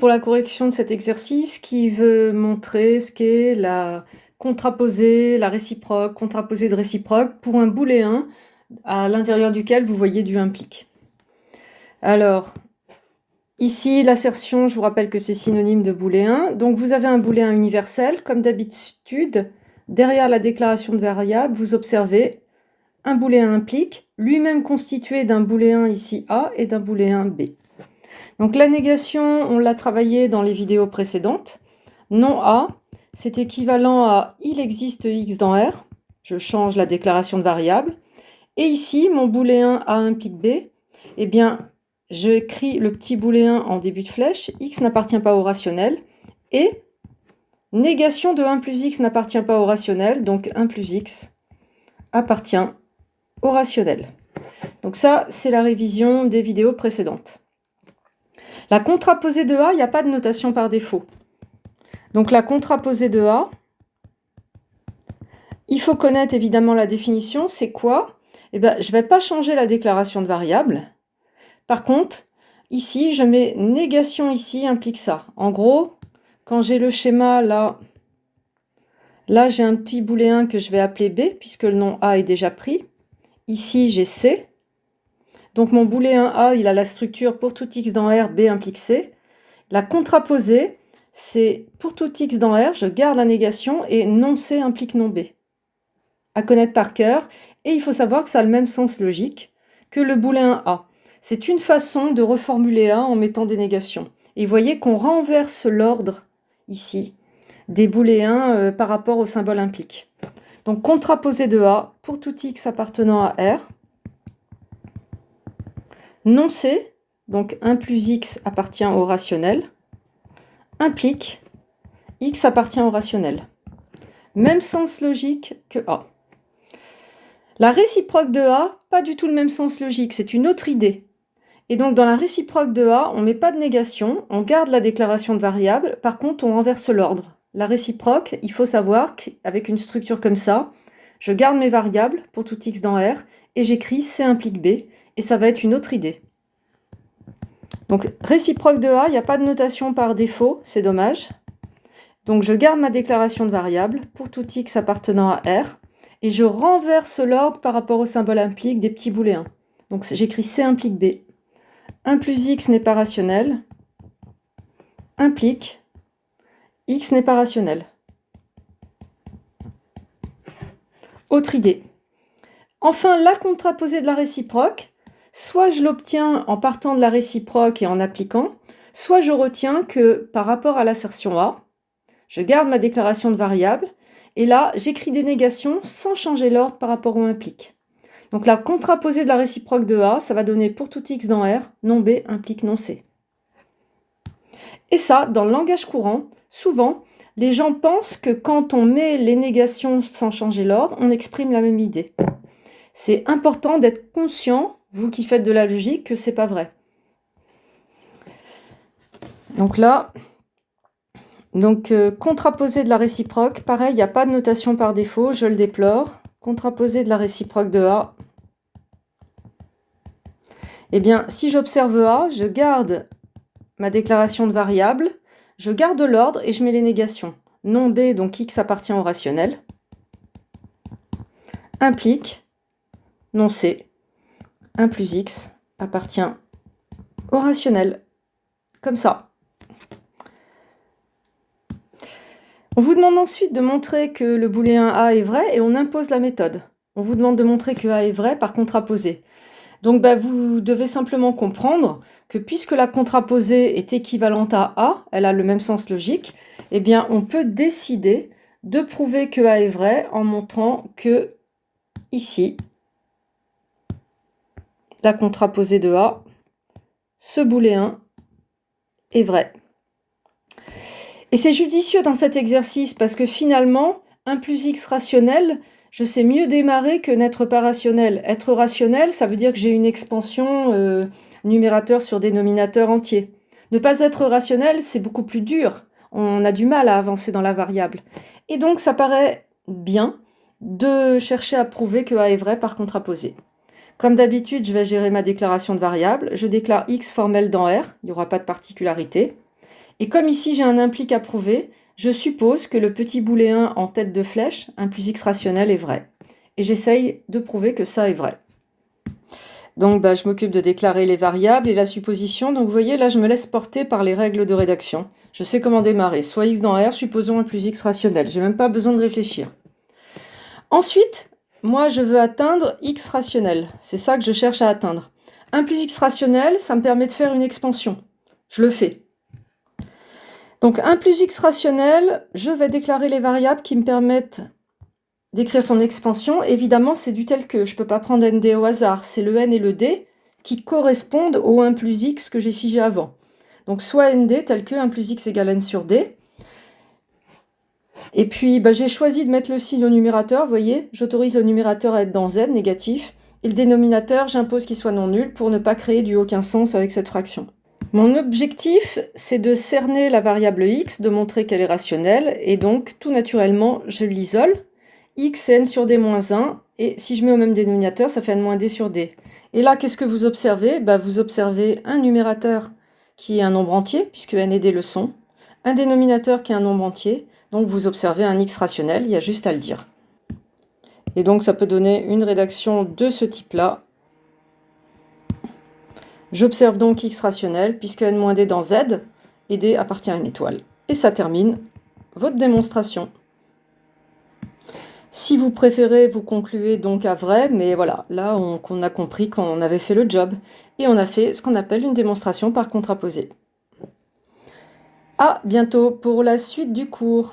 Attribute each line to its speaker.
Speaker 1: Pour la correction de cet exercice qui veut montrer ce qu'est la contraposée, la réciproque, contraposée de réciproque pour un booléen à l'intérieur duquel vous voyez du implique. Alors, ici, l'assertion, je vous rappelle que c'est synonyme de booléen. Donc, vous avez un booléen universel. Comme d'habitude, derrière la déclaration de variable, vous observez un booléen implique, lui-même constitué d'un booléen ici A et d'un booléen B. Donc la négation, on l'a travaillé dans les vidéos précédentes. Non A, c'est équivalent à il existe X dans R. Je change la déclaration de variable. Et ici, mon booléen A implique B. Eh bien, j'écris le petit booléen en début de flèche. X n'appartient pas au rationnel. Et négation de 1 plus X n'appartient pas au rationnel. Donc 1 plus X appartient au rationnel. Donc ça, c'est la révision des vidéos précédentes. La contraposée de A, il n'y a pas de notation par défaut. Donc la contraposée de A, il faut connaître évidemment la définition. C'est quoi? Eh bien, je ne vais pas changer la déclaration de variable. Par contre, ici, je mets négation ici, implique ça. En gros, quand j'ai le schéma là j'ai un petit booléen que je vais appeler B, puisque le nom A est déjà pris. Ici, j'ai C. Donc mon booléen A, il a la structure pour tout X dans R, B implique C. La contraposée, c'est pour tout X dans R, je garde la négation et non C implique non B. À connaître par cœur, et il faut savoir que ça a le même sens logique que le booléen A. C'est une façon de reformuler A en mettant des négations. Et vous voyez qu'on renverse l'ordre ici des booléens par rapport au symbole implique. Donc contraposée de A pour tout X appartenant à R. Non C, donc 1 plus X appartient au rationnel, implique X appartient au rationnel. Même sens logique que A. La réciproque de A, pas du tout le même sens logique, c'est une autre idée. Et donc dans la réciproque de A, on ne met pas de négation, on garde la déclaration de variable, par contre on renverse l'ordre. La réciproque, il faut savoir qu'avec une structure comme ça, je garde mes variables pour tout X dans R, et j'écris C implique B, et ça va être une autre idée. Donc réciproque de A, il n'y a pas de notation par défaut, c'est dommage. Donc je garde ma déclaration de variable pour tout X appartenant à R, et je renverse l'ordre par rapport au symbole implique des petits booléens. Donc j'écris C implique B. 1 plus X n'est pas rationnel, implique X n'est pas rationnel. Autre idée. Enfin, la contraposée de la réciproque, soit je l'obtiens en partant de la réciproque et en appliquant, soit je retiens que par rapport à l'assertion A, je garde ma déclaration de variable, et là, j'écris des négations sans changer l'ordre par rapport au implique. Donc la contraposée de la réciproque de A, ça va donner pour tout X dans R, non B implique non C. Et ça, dans le langage courant, souvent, les gens pensent que quand on met les négations sans changer l'ordre, on exprime la même idée. C'est important d'être conscient, vous qui faites de la logique, que c'est pas vrai. Donc là, contraposée de la réciproque, pareil, il n'y a pas de notation par défaut, je le déplore. Contraposée de la réciproque de A. Eh bien, si j'observe A, je garde ma déclaration de variable, je garde l'ordre et je mets les négations. Non B, donc X appartient au rationnel, implique non C, 1 plus X appartient au rationnel. Comme ça. On vous demande ensuite de montrer que le booléen A est vrai et on impose la méthode. On vous demande de montrer que A est vrai par contraposée. Donc vous devez simplement comprendre que puisque la contraposée est équivalente à A, elle a le même sens logique, eh bien on peut décider de prouver que A est vrai en montrant que ici, la contraposée de A, ce booléen est vrai. Et c'est judicieux dans cet exercice parce que finalement, 1 plus X rationnel, je sais mieux démarrer que n'être pas rationnel. Être rationnel, ça veut dire que j'ai une expansion numérateur sur dénominateur entier. Ne pas être rationnel, c'est beaucoup plus dur. On a du mal à avancer dans la variable. Et donc, ça paraît bien de chercher à prouver que A est vrai par contraposé. Comme d'habitude, je vais gérer ma déclaration de variable. Je déclare X formel dans R, il n'y aura pas de particularité. Et comme ici j'ai un implique à prouver, je suppose que le petit boulet 1 en tête de flèche, 1 plus x rationnel, est vrai. Et j'essaye de prouver que ça est vrai. Donc je m'occupe de déclarer les variables et la supposition. Donc vous voyez, là je me laisse porter par les règles de rédaction. Je sais comment démarrer. Soit x dans R, supposons 1 plus x rationnel. J'ai même pas besoin de réfléchir. Ensuite, moi je veux atteindre x rationnel. C'est ça que je cherche à atteindre. 1 plus x rationnel, ça me permet de faire une expansion. Je le fais. Donc 1 plus x rationnel, je vais déclarer les variables qui me permettent d'écrire son expansion. Évidemment, c'est du tel que. Je ne peux pas prendre nd au hasard. C'est le n et le d qui correspondent au 1 plus x que j'ai figé avant. Donc soit nd tel que 1 plus x égale n sur d. Et puis j'ai choisi de mettre le signe au numérateur. Vous voyez, j'autorise le numérateur à être dans z, négatif. Et le dénominateur, j'impose qu'il soit non nul pour ne pas créer du aucun sens avec cette fraction. Mon objectif, c'est de cerner la variable x, de montrer qu'elle est rationnelle, et donc tout naturellement, je l'isole. X c'est n sur d moins 1, et si je mets au même dénominateur, ça fait n moins d sur d. Et là, qu'est-ce que vous observez? Vous observez un numérateur qui est un nombre entier, puisque n et d le sont, un dénominateur qui est un nombre entier, donc vous observez un x rationnel, il y a juste à le dire. Et donc ça peut donner une rédaction de ce type-là. J'observe donc x rationnel, puisque n-d dans z, et d appartient à une étoile. Et ça termine votre démonstration. Si vous préférez, vous concluez donc à vrai, mais voilà, là on a compris qu'on avait fait le job, et on a fait ce qu'on appelle une démonstration par contraposé. À bientôt pour la suite du cours.